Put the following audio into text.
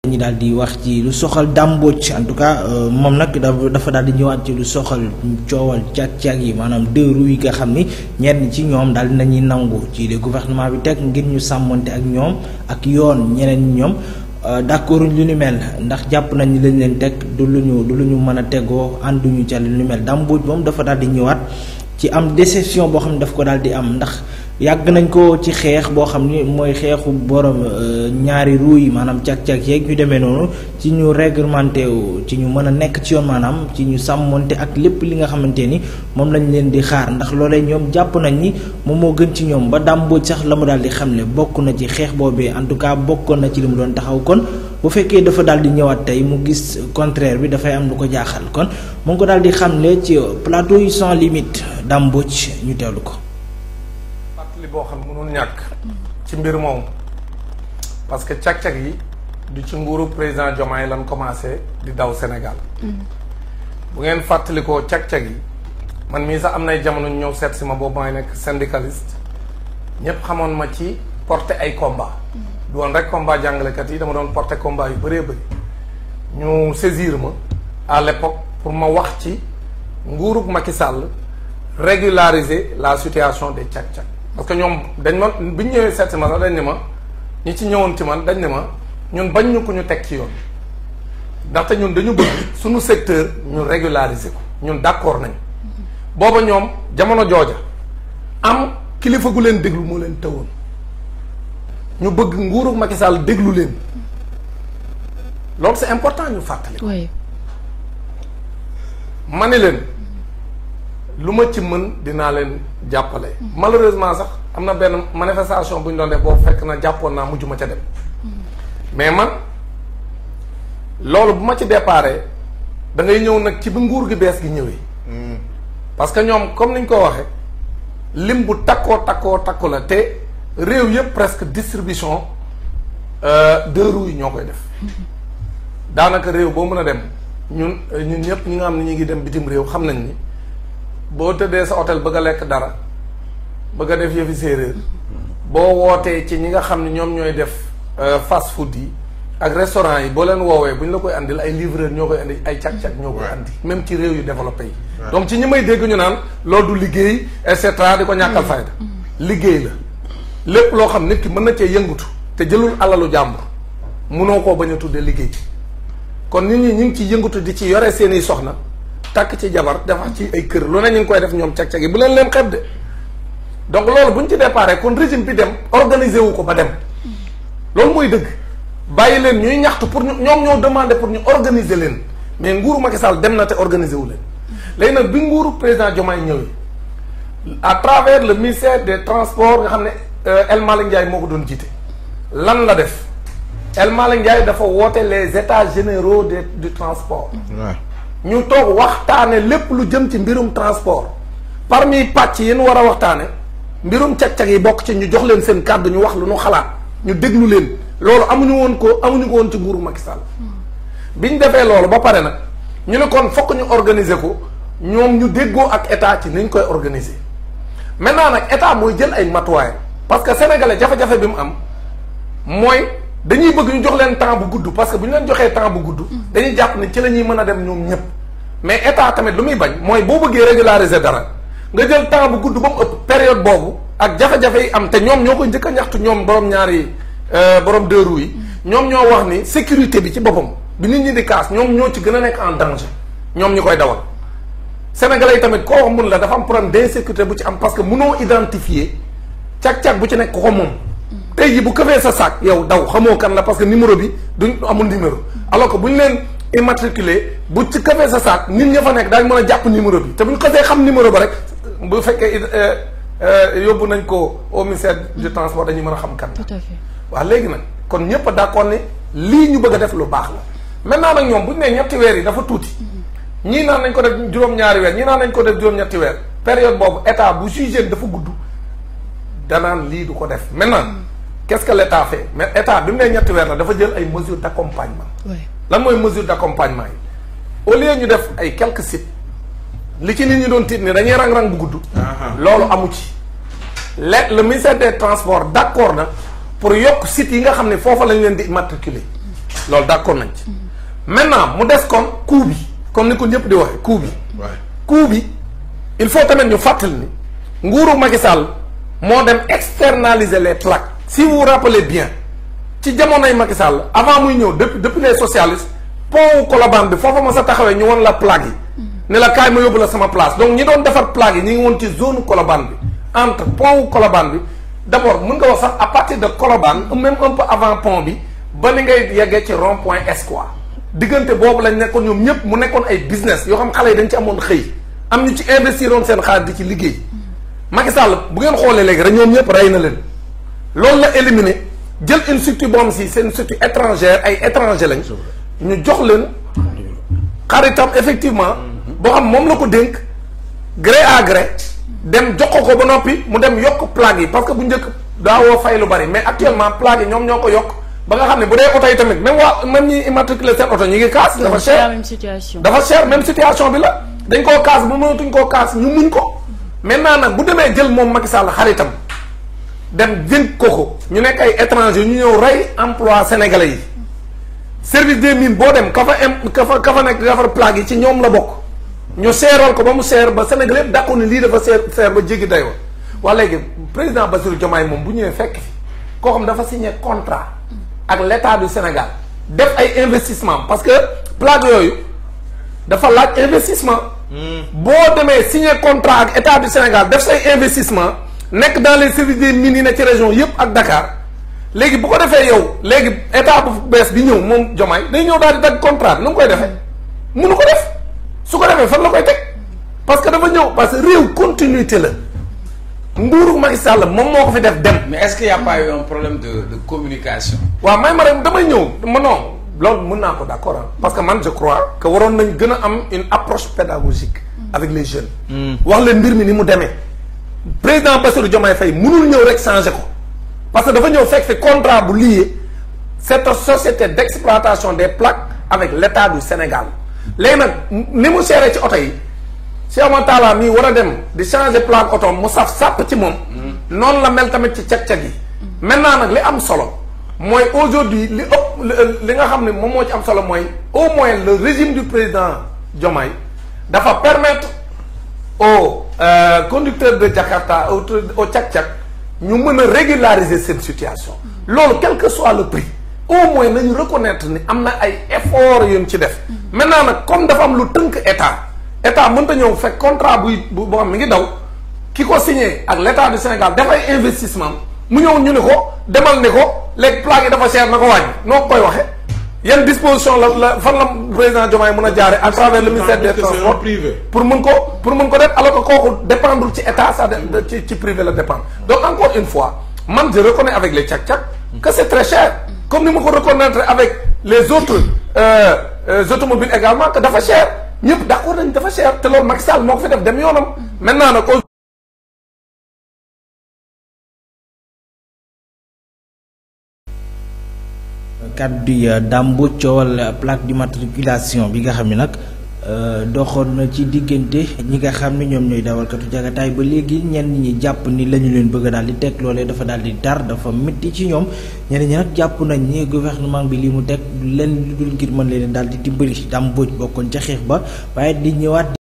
ñi daal di wax ci lu soxal Dame Mbodj en tout cas moom nag dafa daal di ñëwaat ci lu soxal coowal càq-càq yi maanaam 2 roues yi nga xam ni ñenn ci ñoom daal di nañuy nangu ci le gouvernement bi teg ngir ñu sàmmonte ak ñoom ak yoon ñeneen ñi ñoom d'accorduñ lu ni mel ndax jàpp nañ ni lañ leen teg du lu ñu mën a tegoo ànduñu ca lu ni mel Dame Mbodj moom dafa daal di ñëwaat ci am déception boo xam ne daf ko daal di am ndax yàgg nañ ko ci xeex boo xam ni mooy xeexu borom ñaari roues yi maanaam càq-càq yeeg ñu demee noonu ci ñu réglementé wu ci ñu mën a nekk ci yoon maanaam ci ñu sàmmonte ak lépp li nga xamante ni moom lañ leen di xaar ndax loolee ñoom jàpp nañ ni moom moo gën ci ñoom ba Dame Mbodj sax la mu daal di xamle bokk na ci xeex boobee en tout cas bokkoon na ci li mu doon taxaw kon bu fekkee dafa daal di ñëwaat tey mu gis contraire bi dafay am lu ko jaaxal kon mu ngi ko daal di xamle ci plateau yi sans limite Dame Mbodj ñu teewlu ko. li boo xam mënul ñàkk ci mbir moom parce que càq-càq yi du ci nguuru président Diomaye lan commencé di daw Sénégal bu ngeen fàttalikoo càq-càq yi man mii sax am nay jamono ñëw seet si ma boobu may nekk syndicaliste ñëpp xamoon ma ci porter ay combat du woon rek combat jàngalekat yi dama doon porter combat yu bëree bëri ñu saisir ma à l'époque pour ma wax ci nguurug Macky Sall régulariser la situation des càq-càq parce que ñoom dañ ma bi ñu ñëwee seet si ma sax dañ ne ma ñi ci ñëwoon ci man dañ ne ma ñun bañ ñu ko ñu teg ci yoon ndaxte ñun dañu bëgg suñu secteur ñu régulariser ko ñun d'accord nañ booba ñoom jamono jooja am kilifa gu leen déglu moo leen tëwoon ñu bëgg nguuru Macky Sall déglu leen loolu c'est important ñu fàttali. oui. ma ne leen. lu ma ci mën dinaa leen jàppale. malheureusement sax am na benn manifestation bu ñu doon def boobu fekk na jàppoon naa mujj ma ca dem. mais man loolu bu ma ci déparé da ngay ñëw nag ci bi nguur gi bees gi ñëwee. parce que ñoom comme niñ ko waxee lim bu takku la te réew yëpp presque distribution 2 roues yi ñoo koy def. daanaka réew boo mën a dem ñun ñëpp ñi nga xam ne ñu ngi dem bitim réew xam nañ ni. boo tëddee sa hôtel bëgg a lekk dara bëgg a def yëfi séeréer boo wootee ci ñi nga xam ne ñoom ñooy def fast food yi ak restaurant yi boo leen woowee bu ñu la koy andil ay livreur ñoo koy andi ay càq-càq ñoo koy andi même ci réew yu développé yi donc ci ñi may dégg ñu naan loolu du liggéey et cetera di ko ñàkkal fayda liggéey la lépp loo xam nit ki mën na cee yëngutu te jëlul alalu jàmbur munoo koo bañ a tuddee liggéey kon nit ñi ñu ngi ci yëngutu di ci yore seeni soxna takk ci jabar defar ci ay kër lu ne ñu ngi koy def ñoom cag-cag yi bu leen xeeb de donc loolu bu ñu ci déparé kon régime bi dem organiser wu ko ba dem loolu mooy dëgg bàyyi leen ñuy ñaxtu pour ñoom ñoo demandé pour ñu organiser leen mais nguuru Macky Sall dem na te organiser wu leen léegi nag bi nguuru président Diomaye ñëwee à travers le ministère des transports nga xam ne El Malick Ndiaye moo ko doon jiite lan la def El Malick Ndiaye dafa woote les états généraux du transport. ñu toog waxtaane lépp lu jëm ci mbirum transport parmi pàcc yi ñu war a waxtaane mbirum cag-cag yi bokk ci ñu jox leen seen kàddu ñu wax lu ñu xalaat ñu déglu leen loolu amuñu ko woon ci nguuru Macky Sall bi ñu defee loolu ba pare nag ñu ne kon fokk ñu organiser ko ñoom ñu déggoo ak état ci niñ koy organiser maintenant nag état mooy jël ay matuwaay parce que sénégalais jafe-jafe bi mu am mooy dañuy bëgg ñu jox leen temps bu gudd parce que bu ñu leen joxee temps bu gudd dañuy jàpp ne ci la ñuy mën a dem ñoom ñëpp mais état tamit lu muy bañ mooy boo bëggee régulariser dara nga jël temps bu gudd ba mu ëpp période boobu ak jafe-jafe yi am te ñoom ñoo koy njëkk a ñaxtu ñoom borom borom 2 roues yi ñoom ñoo wax ni sécurité bi ci boppam bi nit ñi di kaas ñoom ñoo ci gën a nekk en danger ñoom ñi koy dawal sénégalais yi tamit koo wax mun la dafa am problème d'insécurité bu ci am parce que mënoo identifier cag-cag bu ci nekk ko moom tey jii bu këfee sa sac yow daw xamoo kan la parce que numéro bi duñ amul numéro alors que bu ñu leen immatriculé bu ci këfee sa sac nit ña fa nekk daañu mën a jàpp numéro bi te bu ñu xasee xam numéro ba rek bu fekkee yóbbu nañ ko au ministère du transport dañuy mën a xam kan la. tout à fait waaw léegi nag kon ñëpp a d'accord ne lii ñu bëgg a def lu baax la maintenant nag ñoom bu ñu nee ñetti weer yi dafa tuuti ñii naan nañ ko def juróom-ñaari weer ñii naan nañ ko def juróom-ñetti weer période boobu état bu jugé dafa gudd danaan lii du ko def maintenant. qu'est-ce que l'État fait mais état bi mu nee ñetti weer la dafa jël ay mesures d'accompagnement. lan mooy mesure d'accompagnement yi au lieu ñu def ay quelques sites li ci nit ñi doon tiit ni dañuy rang-rang bu gudd. loolu amu ci. le ministère des transports d'accord na pour yokk sites yi nga xam ne foofa lañ leen di immatriculer loolu d'accord nañ ci. maintenant mu des kon coût bi comme ni ko ñëpp di waxee coût bi. coût bi il faut tamit ñu fàttali ni nguuru Macky Sall moo dem externaliser les plaques si vous vous rappelez bien ci jamonoy Macky Sall avant muy ñëw depuis les socialistes pont Colobane bi foofa ma sa taxawee ñu won la plaque yi ne la kaay ma yóbbu la sama place donc ñi doon defar plaque yi ñu ngi woon ci zone Colobane bi entre pont Colobane bi d'abord mën nga wax sax à partir de Colobane même un peu avant pont bi ba ni ngay yeggee ci rond point Escouade diggante boobu lañ nekkoon ñoom ñëpp mu nekkoon ay business yoo xam xale yi dañ ci amoon xëy am ñu ci investiroon seen xaalis di ci liggéey Macky Sall bu ngeen xoolee léegi rek ñoom ñëpp rey na leen loolu la éliminé jël une structure boo xam si seen structure étrangère ay étranger lañ ñu jox leen xaritam effectivement boo xam moom la ko dénk gré à gré dem jox ko ba noppi mu dem yokk plaque yi parce que bu njëkk daawoo fay lu bari mais actuellement plaque yi ñoom ñoo ko yokk ba nga xam ne bu dee oto yi tamit même ñi immatriculé seen oto ñi ngi kaas dafa cher dafa cher même situation bi la dañ koo kaas bu mënatuñ koo kaas ñu muñ ko maintenant nag bu demee jël moom Macky Sall xaritam dem jënd ko ñu nekk ay étranger ñu ñëw rey emploi sénégalais yi service des mines boo dem ka fa nekk defar plaque yi ci ñoom la bokk ñu seerool ko ba mu seer ba Sénégal yëpp d'accord ni lii dafa seer ba jéggi dayoo wax léegi président Bassirou Diomaye moom bu ñëwee fekk fi koo xam dafa signé contrat ak l'état du Sénégal def ay investissement parce que plaque yooyu dafa laaj investissement boo demee signé contrat ak état du Sénégal def say investissement nekk dans les services des mines yi ne ci région yëpp ak Dakar léegi bu ko defee yow léegi état bu bees bi ñëw moom Diomaye day ñëw daal di dagg contrat nu mu koy defee mënu ko def su ko defee fan la koy teg parce que dafa ñëw parce que réew continuité la nguuru Macky Sall moom moo ko fi def dem. mais est-ce qu'il y a pas eu un problème de communication. waaw may ma rek damay ñëw ma non loolu mën naa ko d'accord parce que man je crois que waroon nañ gën a am une approche pédagogique avec les jeunes. wax leen mbir mi ni mu demee. président Bassirou Diomaye Faye mënul ñëw rek changer ko parce que dafa ñëw fekk fi contrat bu lié cette société d'exploitation des plaques avec l'État du Sénégal léegi nag ni mu seeree ci oto yi Cheikh Oumar Talla mii war a dem di changer plaque oto mu saf sàpp ci moom noonu la mel tamit ci cag-cag yi maintenant nag li am solo mooy aujourd'hui li ëpp li nga xam ne moom moo ci am solo mooy au moins le régime du président Diomaye dafa permettre aux conducteurs de Jakarta au cag-cag ñu mën a régulariser cette situation loolu quel que soit le prix au moins nañu reconnaître ni am na ay efforts yu ñu ci def maintenant nag comme dafa am lu tënk état mënta ñëw fekk contrat boo xam mi ngi daw ki ko signé ak l'état du Sénégal dafay investissement mu ñëw ñu ne ko demal ni ko léegi plaque yi dafa cher na ko wàññi noo koy waxee yan disposition la fan la président Diomaye mën a jaare à travers le ministère des transports pour mën ko def alors que kooku dépendre ci état ça ci privé la dépendre donc encore une fois man je reconnais avec les cag-cag que c'est très cher comme ni ma ko reconnaître avec les autres automobiles également que dafa cher ñëpp d'accord nañ dafa cher te loolu Macky Sall moo ko fi def dem yoonam maintenant nag kaddu yi dàmbu coowal plaque d'immatriculation bi nga xam ne nag doxoon na ci diggante ñi nga xam ne ñoom ñooy dawalkatu jagataay ba léegi ñenn ñi jàpp ni la ñu leen bëgg daal di teg loolee dafa daal di dar dafa métti ci ñoom ñeneen ñi nag jàpp nañ ni gouvernement bi li mu teg leen lu dul ngir mën leen daal di dimbali dàmbu bokkoon ca xeex ba waaye di ñëwaat.